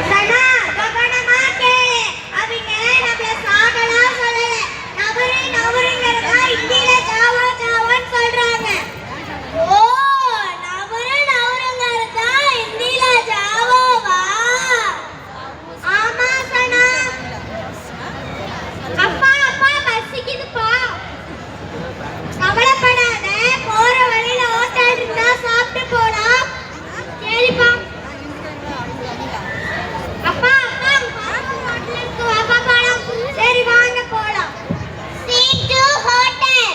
சனா கவனமா கேளு. அவங்க நம்மள சாகலாம் சொல்லல. நவருங்கிறதா இந்தியில ஜாவா ஜாவான்னு சொல்றாங்க. ஓ, நவருங்கிறதா இந்தியில ஜாவாவா? ஆமா சனா. அப்பா அப்பா பசிக்குதுப்பா. கவலைப்படாத, போற வழியில ஹோட்டல் இருந்தா சாப்பிட்டு போலாம். சரிப்பா. அப்பா அப்பா ஹோட்டலுக்கு வாப்பா போலாம். சரி வாங்க போலாம். Seat to hotel.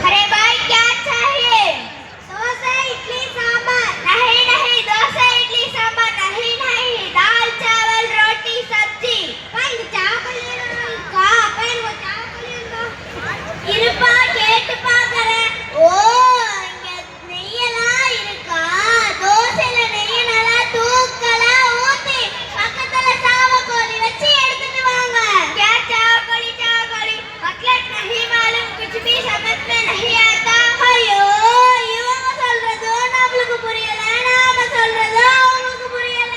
अरे भाई क्या चाहिए? डोसा इडली सांभर। नहीं नहीं, डोसा इडली सांभर नहीं नहीं, दाल चावल रोटी सब्जी। भाई चावल का अपन वो चावल लेना இருப்பா கேட்டு பாக்கறேன். ஓ, இங்க நெய்யலாம் இருக்கா? தோசையில நெய்ய நல்லா தூக்கலா ஊத்தி பக்கத்துல சாவக்கோழி வச்சு எடுத்துட்டு வாங்க. क्या चावल मतलब नहीं मालूम, कुछ भी समझ में नहीं आता. ஐயோ, இவங்க சொல்றதோ நம்மளுக்கு புரியல, நாம சொல்றதோ அவங்களுக்கு புரியல.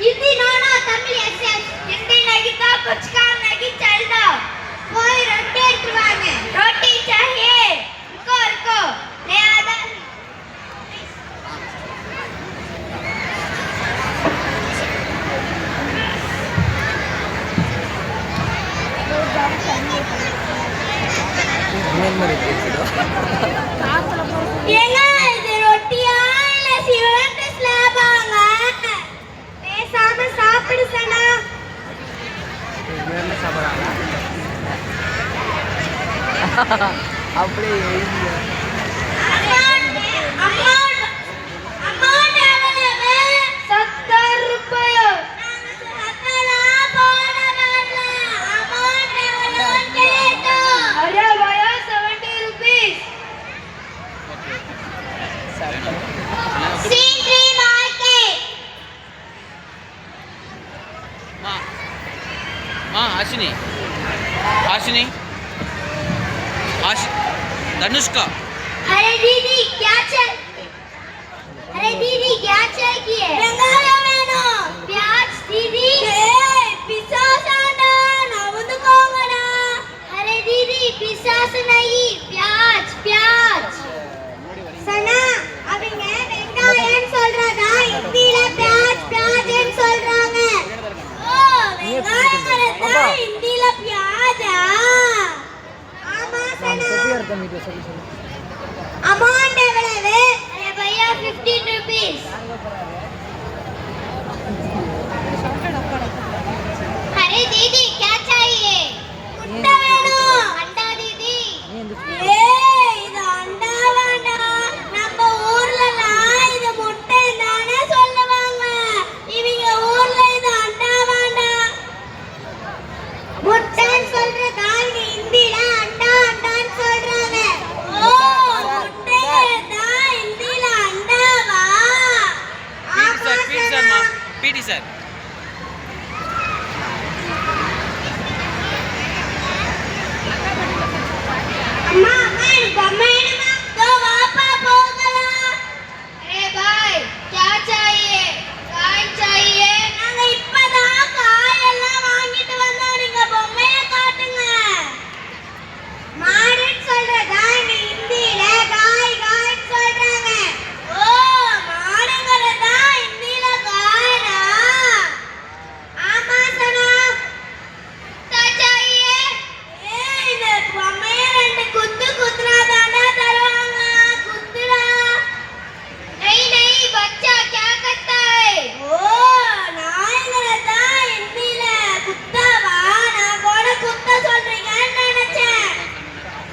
हिंदी नोना, तमिल एस एस. हिंदी नहीं तो कुछ काम नहीं चलता. कोई रोटी எடுத்துவாங்க. रोटी चाहिए. रुको रुको, ले आधा. ஏங்க இது ரொட்டியா இல்ல சிவந்த ஸ்லாபாங்க? பேசாம சாப்பிடு சனா. அப்படியே अमाउंट एवलेबल 70 रुपये. अकला போன வரல. अमाउंट एवलेबल கேட்டோ. अरे भैया 70 रुपीस. सीट्री मार्केट. माँ आशिनी आशिनी धनुष्का. अरे दीदी क्या चाहिए? अरे दीदी क्या चाहिए? வெங்காயம் வேணும். प्याज दीदी. पिसासाना நவுந்துக்கோங்கடா. अरे दीदी पिसास नहीं, प्याज प्याज. சனா அவங்க வெங்காயம் சொல்றதா இந்தியில प्याज प्याजன்னு சொல்றாங்க. ஓ, வெங்காயம்ங்கறதா இந்தியில प्याजா? ஆமா சனா. Amount available. अरे भैया 15 रुपीस. अरे दीदी क्या चाहिए? अंडा வேணும். अंडा दीदी. இது அண்டா வேண்டாம். நம்ம ஊர்லலாம் இது முட்டை தானே சொல்லுவாங்க. இவங்க ஊர்ல இது அண்டா வேண்டாம். முட்டைன்னு சொல்றதா இங்க ஹிந்தில அண்டா அண்டான்னு சொல்றாங்க. ஓ, முட்டையதா ஹிந்தில அண்டாவா? ஆமா சனா. पीटी सर அம்மா அம்மா எனக்கு பொம்மை